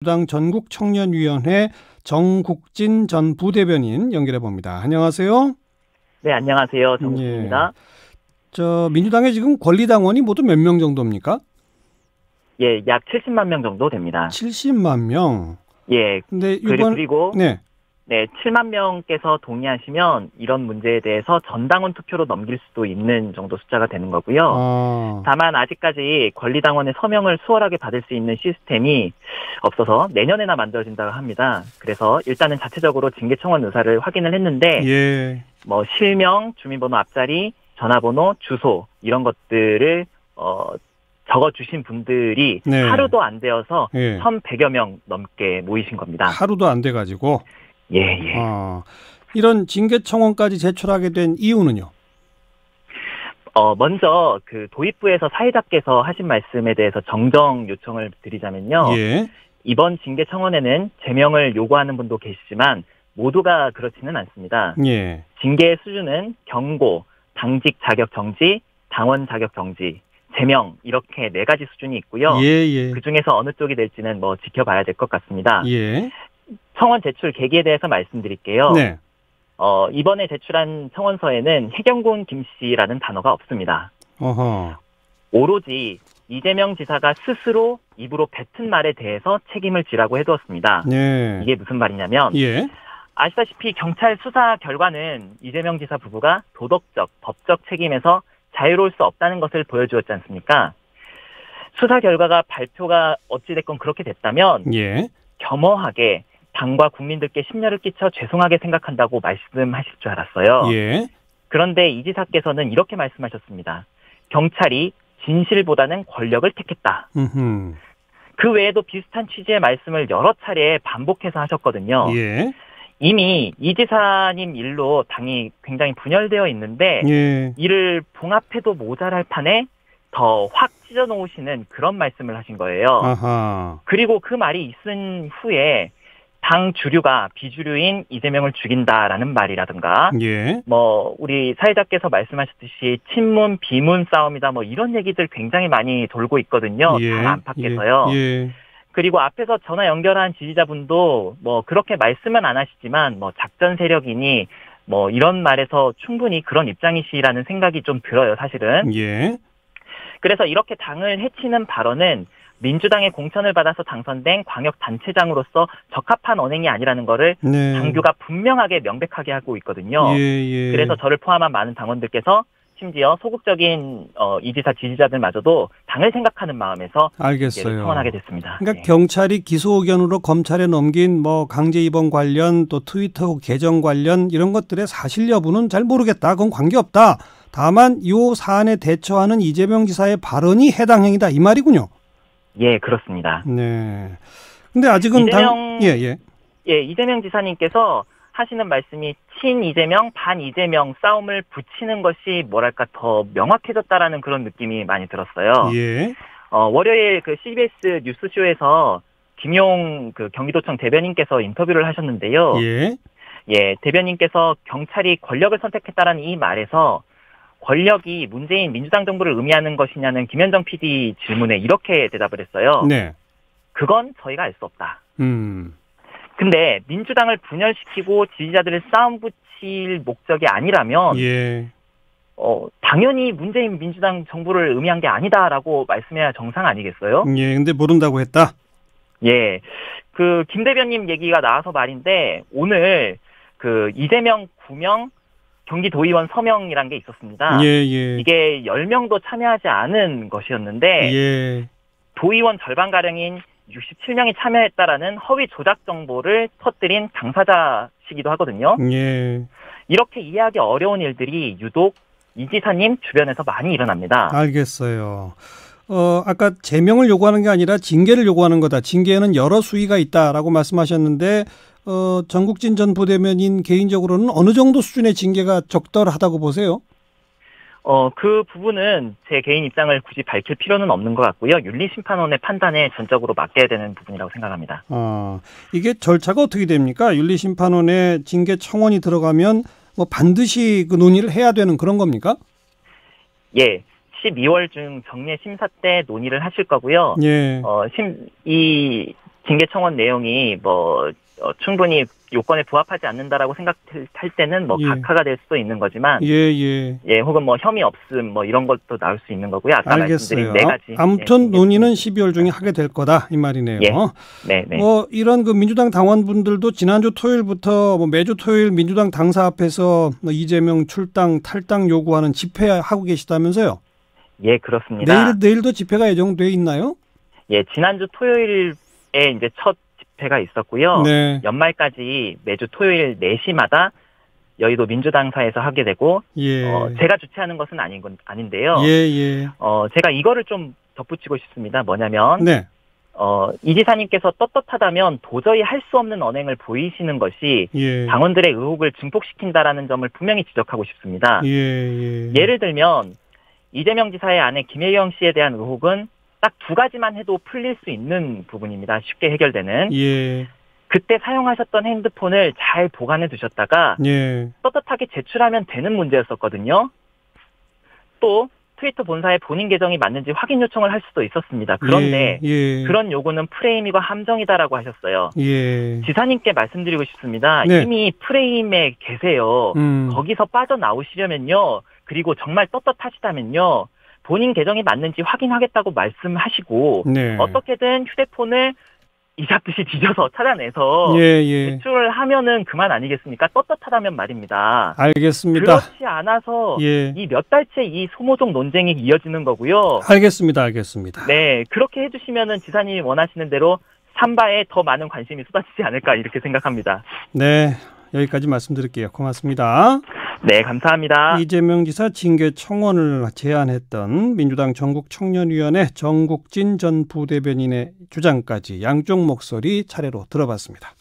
당 전국청년위원회 정국진 전 부대변인 연결해 봅니다. 안녕하세요. 네, 안녕하세요. 정국진입니다. 민주당에 지금 권리당원이 모두 몇 명 정도입니까? 예, 약 70만 명 정도 됩니다. 70만 명. 예. 근데 그리고 네, 7만 명께서 동의하시면 이런 문제에 대해서 전당원 투표로 넘길 수도 있는 정도 숫자가 되는 거고요. 다만 아직까지 권리당원의 서명을 수월하게 받을 수 있는 시스템이 없어서 내년에나 만들어진다고 합니다. 그래서 일단은 자체적으로 징계청원 의사를 확인을 했는데 실명, 주민번호 앞자리, 전화번호, 주소 이런 것들을 적어주신 분들이 하루도 안 되어서 1,100여 명 넘게 모이신 겁니다. 하루도 안 돼가지고? 예. 이런 징계청원까지 제출하게 된 이유는요? 먼저 도입부에서 사회자께서 하신 말씀에 대해서 정정 요청을 드리자면요. 이번 징계청원에는 제명을 요구하는 분도 계시지만 모두가 그렇지는 않습니다. 징계의 수준은 경고, 당직 자격 정지, 당원 자격 정지, 제명 이렇게 4가지 수준이 있고요. 그중에서 어느 쪽이 될지는 지켜봐야 될 것 같습니다. 청원 제출 계기에 대해서 말씀드릴게요. 이번에 제출한 청원서에는 해경군 김씨라는 단어가 없습니다. 오로지 이재명 지사가 스스로 입으로 뱉은 말에 대해서 책임을 지라고 해두었습니다. 이게 무슨 말이냐면 아시다시피 경찰 수사 결과는 이재명 지사 부부가 도덕적, 법적 책임에서 자유로울 수 없다는 것을 보여주었지 않습니까? 수사 결과가 발표가 어찌됐건 그렇게 됐다면 겸허하게 당과 국민들께 심려를 끼쳐 죄송하게 생각한다고 말씀하실 줄 알았어요. 그런데 이 지사께서는 이렇게 말씀하셨습니다. 경찰이 진실보다는 권력을 택했다. 그 외에도 비슷한 취지의 말씀을 여러 차례 반복해서 하셨거든요. 이미 이 지사님 일로 당이 굉장히 분열되어 있는데 이를 봉합해도 모자랄 판에 더 확 찢어놓으시는 그런 말씀을 하신 거예요. 그리고 그 말이 있은 후에 당 주류가 비주류인 이재명을 죽인다라는 말이라든가 우리 사회자께서 말씀하셨듯이 친문 비문 싸움이다 이런 얘기들 굉장히 많이 돌고 있거든요. 당 안팎에서요. 그리고 앞에서 전화 연결한 지지자분도 그렇게 말씀은 안 하시지만 작전 세력이니 이런 말에서 충분히 그런 입장이시라는 생각이 좀 들어요, 사실은. 그래서 이렇게 당을 해치는 발언은 민주당의 공천을 받아서 당선된 광역단체장으로서 적합한 언행이 아니라는 거를 당규가 분명하게 명백하게 하고 있거든요. 그래서 저를 포함한 많은 당원들께서 심지어 소극적인 이 지사 지지자들마저도 당을 생각하는 마음에서 청원하게 됐습니다. 그러니까 경찰이 기소 의견으로 검찰에 넘긴 강제 입원 관련 또 트위터 계정 관련 이런 것들의 사실 여부는 잘 모르겠다. 그건 관계없다. 다만 이 사안에 대처하는 이재명 지사의 발언이 해당 행위다 이 말이군요. 예, 그렇습니다. 근데 아직은 이재명 지사님께서 하시는 말씀이 친 이재명, 반 이재명 싸움을 붙이는 것이 더 명확해졌다라는 그런 느낌이 많이 들었어요. 월요일 CBS 뉴스쇼에서 김용 경기도청 대변인께서 인터뷰를 하셨는데요. 대변인께서 경찰이 권력을 선택했다라는 이 말에서 권력이 문재인 민주당 정부를 의미하는 것이냐는 김현정 PD 질문에 이렇게 대답을 했어요. 그건 저희가 알 수 없다. 근데 민주당을 분열시키고 지지자들을 싸움 붙일 목적이 아니라면 당연히 문재인 민주당 정부를 의미한 게 아니다라고 말씀해야 정상 아니겠어요? 근데 모른다고 했다? 김 대변인 얘기가 나와서 말인데 오늘 이재명 구명 경기도의원 서명이란 게 있었습니다. 이게 10명도 참여하지 않은 것이었는데 도의원 절반가량인 67명이 참여했다라는 허위 조작 정보를 터뜨린 당사자시기도 하거든요. 이렇게 이해하기 어려운 일들이 유독 이 지사님 주변에서 많이 일어납니다. 알겠어요. 아까 제명을 요구하는 게 아니라 징계를 요구하는 거다. 징계에는 여러 수위가 있다라고 말씀하셨는데 정국진 전 부대변인 개인적으로는 어느 정도 수준의 징계가 적절하다고 보세요? 그 부분은 제 개인 입장을 굳이 밝힐 필요는 없는 것 같고요. 윤리심판원의 판단에 전적으로 맡겨야 되는 부분이라고 생각합니다. 이게 절차가 어떻게 됩니까? 윤리심판원에 징계 청원이 들어가면 반드시 논의를 해야 되는 그런 겁니까? 12월 중 정례 심사 때 논의를 하실 거고요. 예. 이 징계 청원 내용이 뭐 충분히 요건에 부합하지 않는다라고 생각할 때는 뭐 각하가 될 수도 있는 거지만 혹은 뭐 혐의 없음 뭐 이런 것도 나올 수 있는 거고요. 아까 알겠어요. 말씀드린 네 가지. 아무튼 논의는 12월 중에 하게 될 거다 이 말이네요. 뭐 이런 그 민주당 당원분들도 지난주 토요일부터 뭐 매주 토요일 민주당 당사 앞에서 이재명 출당 탈당 요구하는 집회하고 계시다면서요? 예, 그렇습니다. 내일도 집회가 예정돼 있나요? 예, 지난주 토요일에 이제 첫 집회가 있었고요. 네. 연말까지 매주 토요일 4시마다 여의도 민주당사에서 하게 되고 제가 주최하는 것은 아닌데요. 제가 이거를 좀 덧붙이고 싶습니다. 뭐냐면 이 지사님께서 떳떳하다면 도저히 할 수 없는 언행을 보이시는 것이 당원들의 의혹을 증폭시킨다라는 점을 분명히 지적하고 싶습니다. 예를 들면 이재명 지사의 아내 김혜영 씨에 대한 의혹은 딱 2가지만 해도 풀릴 수 있는 부분입니다. 쉽게 해결되는. 그때 사용하셨던 핸드폰을 잘 보관해 두셨다가 떳떳하게 제출하면 되는 문제였었거든요. 또 트위터 본사에 본인 계정이 맞는지 확인 요청을 할 수도 있었습니다. 그런데 그런 요구는 프레임이고 함정이다라고 하셨어요. 지사님께 말씀드리고 싶습니다. 이미 프레임에 계세요. 거기서 빠져나오시려면요. 그리고 정말 떳떳하시다면요. 본인 계정이 맞는지 확인하겠다고 말씀하시고 어떻게든 휴대폰을 이잡듯이 뒤져서 찾아내서 제출을 하면은 그만 아니겠습니까? 떳떳하다면 말입니다. 알겠습니다. 그렇지 않아서 이 몇 달째 이 소모적 논쟁이 이어지는 거고요. 알겠습니다. 네, 그렇게 해주시면은 지사님이 원하시는 대로 삼바에 더 많은 관심이 쏟아지지 않을까 이렇게 생각합니다. 네, 여기까지 말씀드릴게요. 고맙습니다. 네, 감사합니다. 이재명 지사 징계 청원을 제안했던 민주당 전국청년위원회 정국진 전 부대변인의 주장까지 양쪽 목소리 차례로 들어봤습니다.